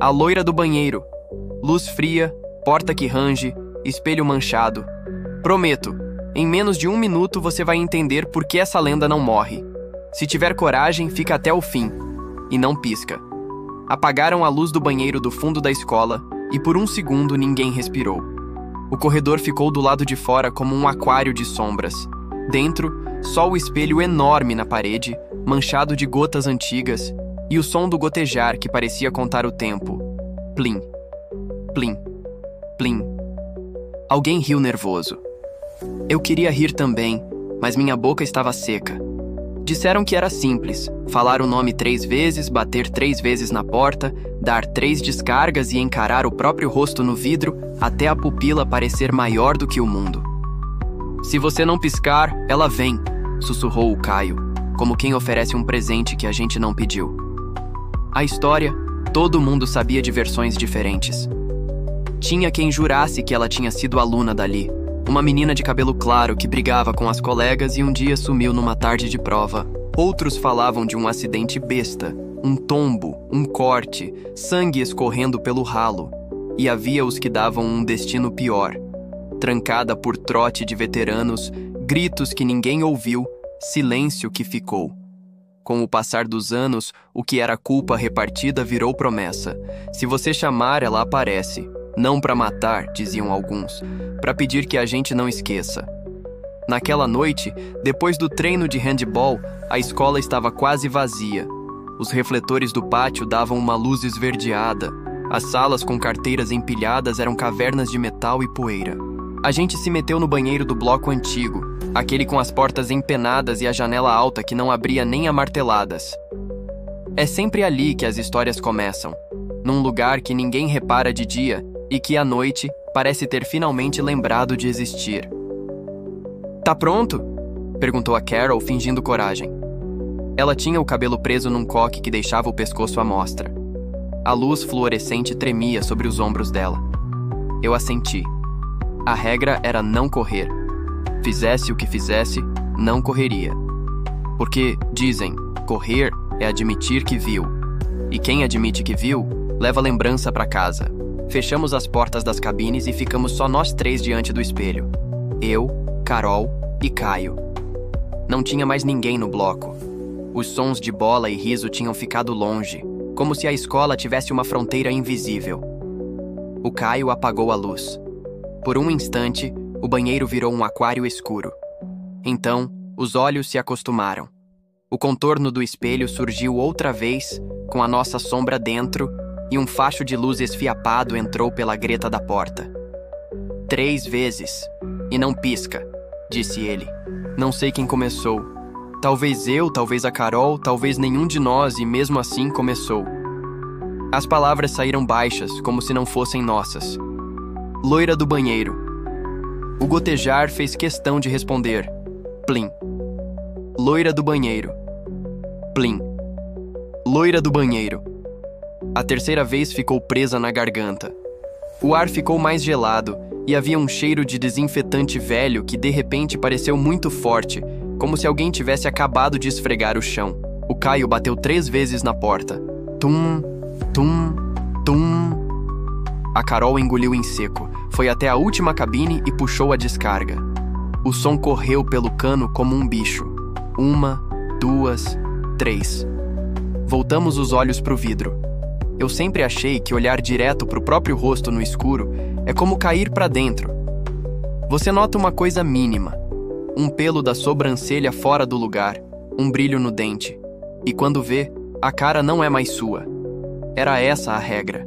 A loira do banheiro. Luz fria, porta que range, espelho manchado. Prometo, em menos de 1 minuto você vai entender por que essa lenda não morre. Se tiver coragem, fica até o fim. E não pisca. Apagaram a luz do banheiro do fundo da escola e por 1 segundo ninguém respirou. O corredor ficou do lado de fora como um aquário de sombras. Dentro, só o espelho enorme na parede, manchado de gotas antigas, e o som do gotejar que parecia contar o tempo. Plim, plim, plim. Alguém riu nervoso. Eu queria rir também, mas minha boca estava seca. Disseram que era simples, falar o nome 3 vezes, bater 3 vezes na porta, dar 3 descargas e encarar o próprio rosto no vidro até a pupila parecer maior do que o mundo. Se você não piscar, ela vem, sussurrou o Caio, como quem oferece um presente que a gente não pediu. A história, todo mundo sabia de versões diferentes. Tinha quem jurasse que ela tinha sido aluna dali, uma menina de cabelo claro que brigava com as colegas e um dia sumiu numa tarde de prova. Outros falavam de um acidente besta, um tombo, um corte, sangue escorrendo pelo ralo. E havia os que davam um destino pior. Trancada por trote de veteranos, gritos que ninguém ouviu, silêncio que ficou. Com o passar dos anos, o que era culpa repartida virou promessa. Se você chamar, ela aparece. Não para matar, diziam alguns, para pedir que a gente não esqueça. Naquela noite, depois do treino de handball, a escola estava quase vazia. Os refletores do pátio davam uma luz esverdeada. As salas com carteiras empilhadas eram cavernas de metal e poeira. A gente se meteu no banheiro do bloco antigo, aquele com as portas empenadas e a janela alta que não abria nem a marteladas. É sempre ali que as histórias começam, num lugar que ninguém repara de dia e que à noite parece ter finalmente lembrado de existir. Tá pronto? Perguntou a Carol, fingindo coragem. Ela tinha o cabelo preso num coque que deixava o pescoço à mostra. A luz fluorescente tremia sobre os ombros dela. Eu assenti. A regra era não correr. Fizesse o que fizesse, não correria. Porque, dizem, correr é admitir que viu. E quem admite que viu, leva lembrança para casa. Fechamos as portas das cabines e ficamos só nós 3 diante do espelho. Eu, Carol e Caio. Não tinha mais ninguém no bloco. Os sons de bola e riso tinham ficado longe, como se a escola tivesse uma fronteira invisível. O Caio apagou a luz. Por um instante, o banheiro virou um aquário escuro. Então, os olhos se acostumaram. O contorno do espelho surgiu outra vez, com a nossa sombra dentro, e um facho de luz esfiapado entrou pela greta da porta. 3 vezes. E não pisca, disse ele. Não sei quem começou. Talvez eu, talvez a Carol, talvez nenhum de nós, e mesmo assim começou. As palavras saíram baixas, como se não fossem nossas. Loira do banheiro. O gotejar fez questão de responder. Plim. Loira do banheiro. Plim. Loira do banheiro. A terceira vez ficou presa na garganta. O ar ficou mais gelado e havia um cheiro de desinfetante velho que de repente pareceu muito forte, como se alguém tivesse acabado de esfregar o chão. O Caio bateu 3 vezes na porta. Tum, tum, tum. A Carol engoliu em seco, foi até a última cabine e puxou a descarga. O som correu pelo cano como um bicho. 1, 2, 3. Voltamos os olhos para o vidro. Eu sempre achei que olhar direto para o próprio rosto no escuro é como cair para dentro. Você nota uma coisa mínima. Um pelo da sobrancelha fora do lugar, um brilho no dente. E quando vê, a cara não é mais sua. Era essa a regra.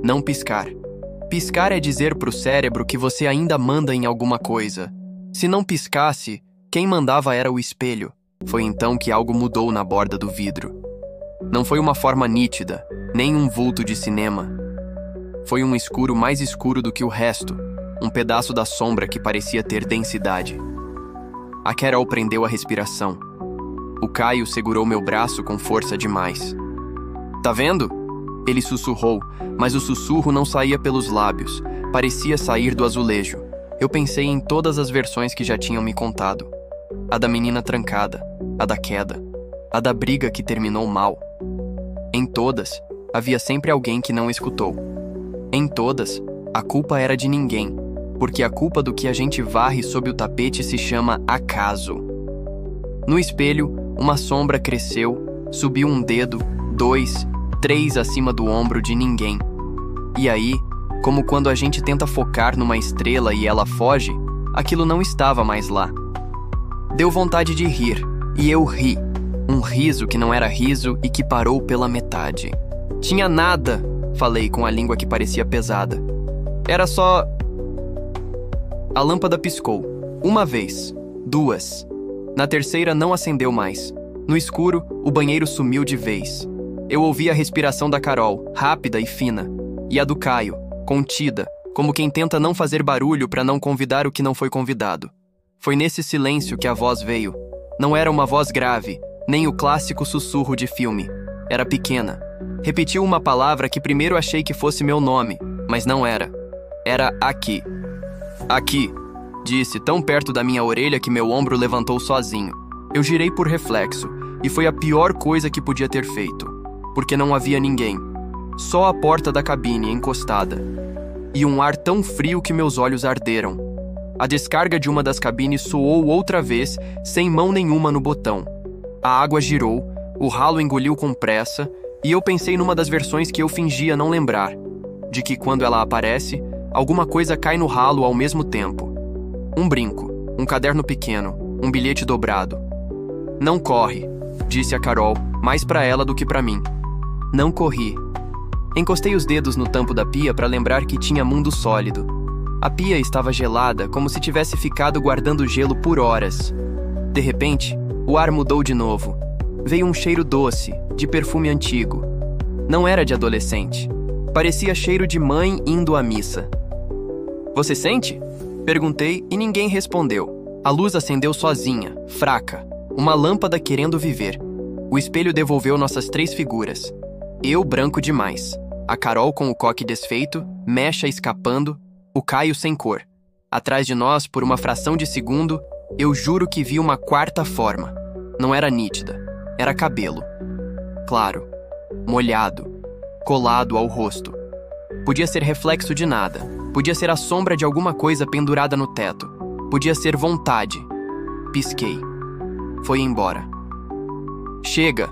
Não piscar. Piscar é dizer pro cérebro que você ainda manda em alguma coisa. Se não piscasse, quem mandava era o espelho. Foi então que algo mudou na borda do vidro. Não foi uma forma nítida, nem um vulto de cinema. Foi um escuro mais escuro do que o resto, um pedaço da sombra que parecia ter densidade. A Carol prendeu a respiração. O Caio segurou meu braço com força demais. Tá vendo? Ele sussurrou, mas o sussurro não saía pelos lábios, parecia sair do azulejo. Eu pensei em todas as versões que já tinham me contado. A da menina trancada, a da queda, a da briga que terminou mal. Em todas, havia sempre alguém que não escutou. Em todas, a culpa era de ninguém, porque a culpa do que a gente varre sob o tapete se chama acaso. No espelho, uma sombra cresceu, subiu um dedo, 2, 3 acima do ombro de ninguém. E aí, como quando a gente tenta focar numa estrela e ela foge, aquilo não estava mais lá. Deu vontade de rir, e eu ri. Um riso que não era riso e que parou pela metade. Tinha nada, falei com a língua que parecia pesada. Era só... A lâmpada piscou. Uma vez. 2. Na terceira não acendeu mais. No escuro, o banheiro sumiu de vez. Eu ouvi a respiração da Carol, rápida e fina. E a do Caio, contida, como quem tenta não fazer barulho para não convidar o que não foi convidado. Foi nesse silêncio que a voz veio. Não era uma voz grave, nem o clássico sussurro de filme. Era pequena. Repetiu uma palavra que primeiro achei que fosse meu nome, mas não era. Era aqui. Aqui, disse tão perto da minha orelha que meu ombro levantou sozinho. Eu girei por reflexo, e foi a pior coisa que podia ter feito, porque não havia ninguém. Só a porta da cabine encostada. E um ar tão frio que meus olhos arderam. A descarga de uma das cabines soou outra vez, sem mão nenhuma no botão. A água girou, o ralo engoliu com pressa, e eu pensei numa das versões que eu fingia não lembrar, de que quando ela aparece, alguma coisa cai no ralo ao mesmo tempo. Um brinco, um caderno pequeno, um bilhete dobrado. Não corre, disse a Carol, mais pra ela do que pra mim. Não corri. Encostei os dedos no tampo da pia para lembrar que tinha mundo sólido. A pia estava gelada, como se tivesse ficado guardando gelo por horas. De repente, o ar mudou de novo. Veio um cheiro doce, de perfume antigo. Não era de adolescente. Parecia cheiro de mãe indo à missa. Você sente? Perguntei e ninguém respondeu. A luz acendeu sozinha, fraca. Uma lâmpada querendo viver. O espelho devolveu nossas 3 figuras. Eu branco demais. A Carol com o coque desfeito, mecha escapando, o Caio sem cor. Atrás de nós, por uma fração de segundo, eu juro que vi uma quarta forma. Não era nítida. Era cabelo. Claro. Molhado. Colado ao rosto. Podia ser reflexo de nada. Podia ser a sombra de alguma coisa pendurada no teto. Podia ser vontade. Pisquei. Foi embora. Chega,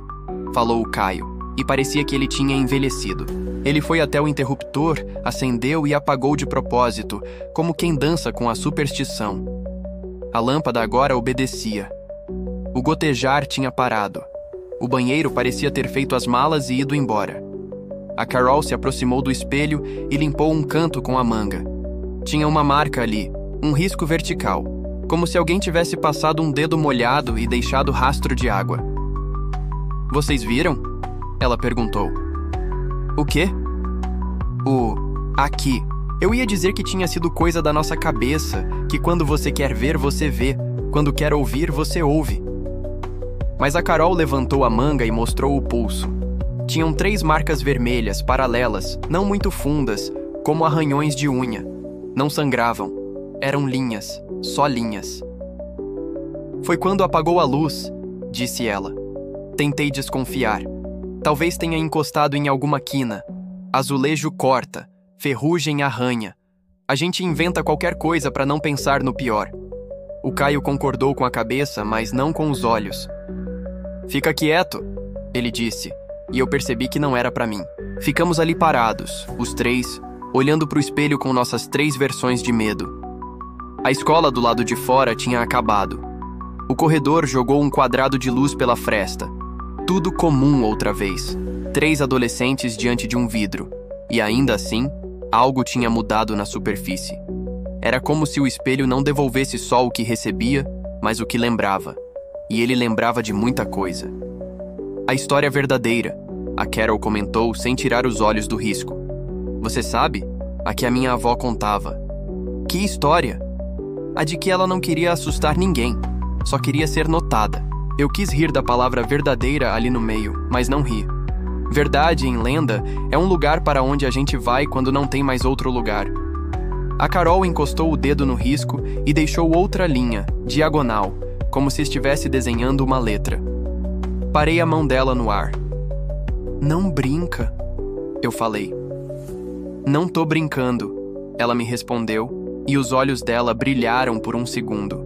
falou o Caio, e parecia que ele tinha envelhecido. Ele foi até o interruptor, acendeu e apagou de propósito, como quem dança com a superstição. A lâmpada agora obedecia. O gotejar tinha parado. O banheiro parecia ter feito as malas e ido embora. A Carol se aproximou do espelho e limpou um canto com a manga. Tinha uma marca ali, um risco vertical, como se alguém tivesse passado um dedo molhado e deixado rastro de água. Vocês viram? Ela perguntou. O quê? Aqui. Eu ia dizer que tinha sido coisa da nossa cabeça, que quando você quer ver, você vê, quando quer ouvir, você ouve. Mas a Carol levantou a manga e mostrou o pulso. Tinham 3 marcas vermelhas, paralelas, não muito fundas, como arranhões de unha. Não sangravam. Eram linhas, só linhas. Foi quando apagou a luz, disse ela. Tentei desconfiar. Talvez tenha encostado em alguma quina. Azulejo corta, ferrugem arranha. A gente inventa qualquer coisa para não pensar no pior. O Caio concordou com a cabeça, mas não com os olhos. Fica quieto, ele disse, e eu percebi que não era para mim. Ficamos ali parados, os 3, olhando para o espelho com nossas 3 versões de medo. A escola do lado de fora tinha acabado. O corredor jogou um quadrado de luz pela fresta. Tudo comum outra vez. 3 adolescentes diante de um vidro. E ainda assim, algo tinha mudado na superfície. Era como se o espelho não devolvesse só o que recebia, mas o que lembrava. E ele lembrava de muita coisa. A história é verdadeira, a Carol comentou sem tirar os olhos do risco. Você sabe? A que a minha avó contava. Que história? A de que ela não queria assustar ninguém, só queria ser notada. Eu quis rir da palavra verdadeira ali no meio, mas não ri. Verdade, em lenda, é um lugar para onde a gente vai quando não tem mais outro lugar. A Carol encostou o dedo no risco e deixou outra linha, diagonal, como se estivesse desenhando uma letra. Parei a mão dela no ar. Não brinca, Eu falei. Não tô brincando, ela me respondeu, e os olhos dela brilharam por um segundo.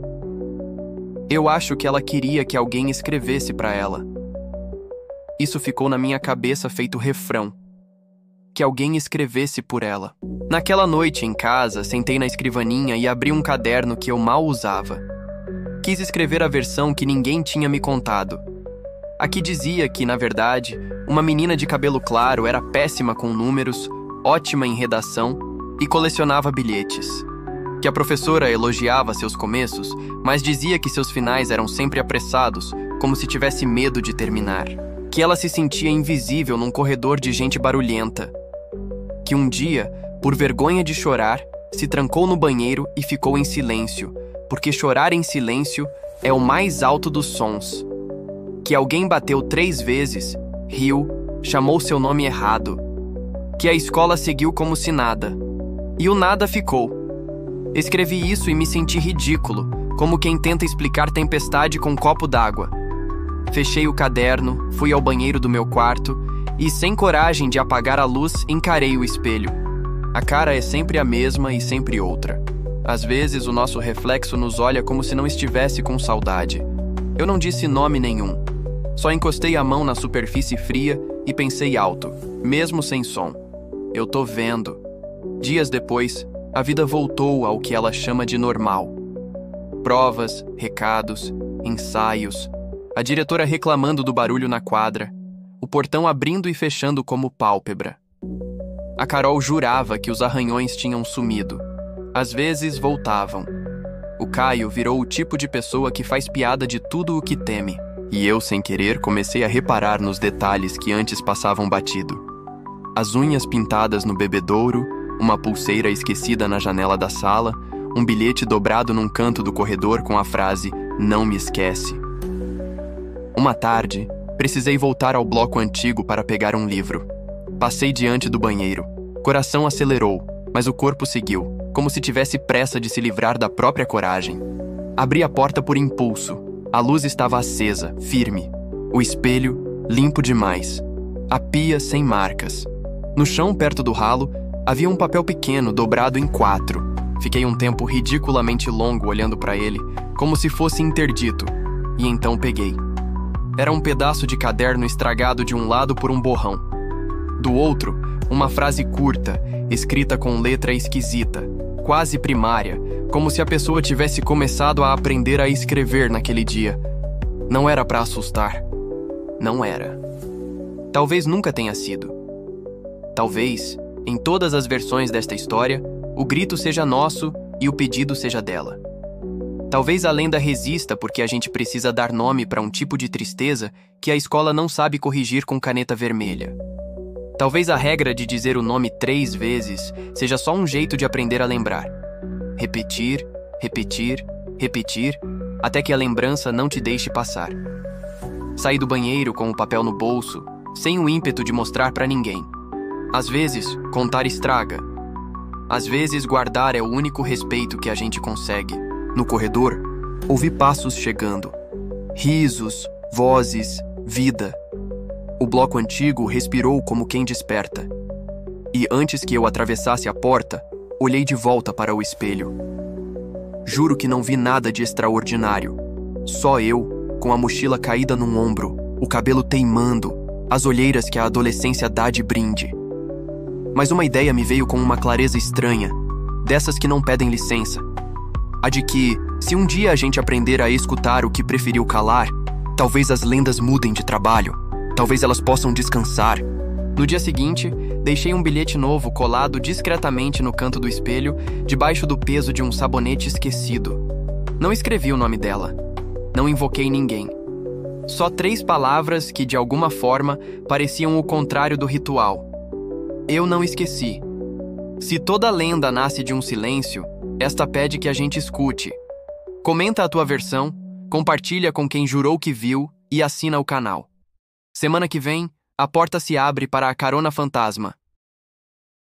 Eu acho que ela queria que alguém escrevesse para ela. Isso ficou na minha cabeça feito refrão. Que alguém escrevesse por ela. Naquela noite, em casa, sentei na escrivaninha e abri um caderno que eu mal usava. Quis escrever a versão que ninguém tinha me contado. Aqui dizia que, na verdade, uma menina de cabelo claro era péssima com números, ótima em redação e colecionava bilhetes. Que a professora elogiava seus começos, mas dizia que seus finais eram sempre apressados, como se tivesse medo de terminar. Que ela se sentia invisível num corredor de gente barulhenta. Que um dia, por vergonha de chorar, se trancou no banheiro e ficou em silêncio, porque chorar em silêncio é o mais alto dos sons. Que alguém bateu 3 vezes, riu, chamou seu nome errado. Que a escola seguiu como se nada. E o nada ficou. Escrevi isso e me senti ridículo, como quem tenta explicar tempestade com um copo d'água. Fechei o caderno, fui ao banheiro do meu quarto e, sem coragem de apagar a luz, encarei o espelho. A cara é sempre a mesma e sempre outra. Às vezes, o nosso reflexo nos olha como se não estivesse com saudade. Eu não disse nome nenhum. Só encostei a mão na superfície fria e pensei alto, mesmo sem som. Eu tô vendo. Dias depois, a vida voltou ao que ela chama de normal. Provas, recados, ensaios, a diretora reclamando do barulho na quadra, o portão abrindo e fechando como pálpebra. A Carol jurava que os arranhões tinham sumido. Às vezes voltavam. O Caio virou o tipo de pessoa que faz piada de tudo o que teme. E eu, sem querer, comecei a reparar nos detalhes que antes passavam batido. As unhas pintadas no bebedouro, uma pulseira esquecida na janela da sala, um bilhete dobrado num canto do corredor com a frase "Não me esquece". Uma tarde, precisei voltar ao bloco antigo para pegar um livro. Passei diante do banheiro. Coração acelerou, mas o corpo seguiu, como se tivesse pressa de se livrar da própria coragem. Abri a porta por impulso. A luz estava acesa, firme. O espelho, limpo demais. A pia sem marcas. No chão, perto do ralo, havia um papel pequeno dobrado em 4. Fiquei um tempo ridiculamente longo olhando para ele, como se fosse interdito, e então peguei. Era um pedaço de caderno estragado de um lado por um borrão. Do outro, uma frase curta, escrita com letra esquisita, quase primária, como se a pessoa tivesse começado a aprender a escrever naquele dia. Não era para assustar. Não era. Talvez nunca tenha sido. Talvez, em todas as versões desta história, o grito seja nosso e o pedido seja dela. Talvez a lenda resista porque a gente precisa dar nome para um tipo de tristeza que a escola não sabe corrigir com caneta vermelha. Talvez a regra de dizer o nome 3 vezes seja só um jeito de aprender a lembrar. Repetir, repetir, repetir, até que a lembrança não te deixe passar. Saí do banheiro com o papel no bolso, sem o ímpeto de mostrar para ninguém. Às vezes, contar estraga. Às vezes, guardar é o único respeito que a gente consegue. No corredor, ouvi passos chegando. Risos, vozes, vida. O bloco antigo respirou como quem desperta. E antes que eu atravessasse a porta, olhei de volta para o espelho. Juro que não vi nada de extraordinário. Só eu, com a mochila caída num ombro, o cabelo teimando, as olheiras que a adolescência dá de brinde. Mas uma ideia me veio com uma clareza estranha, dessas que não pedem licença. A de que, se um dia a gente aprender a escutar o que preferiu calar, talvez as lendas mudem de trabalho, talvez elas possam descansar. No dia seguinte, deixei um bilhete novo colado discretamente no canto do espelho, debaixo do peso de um sabonete esquecido. Não escrevi o nome dela. Não invoquei ninguém. Só 3 palavras que, de alguma forma, pareciam o contrário do ritual. Eu não esqueci. Se toda lenda nasce de um silêncio, esta pede que a gente escute. Comenta a tua versão, compartilha com quem jurou que viu e assina o canal. Semana que vem, a porta se abre para a Carona Fantasma.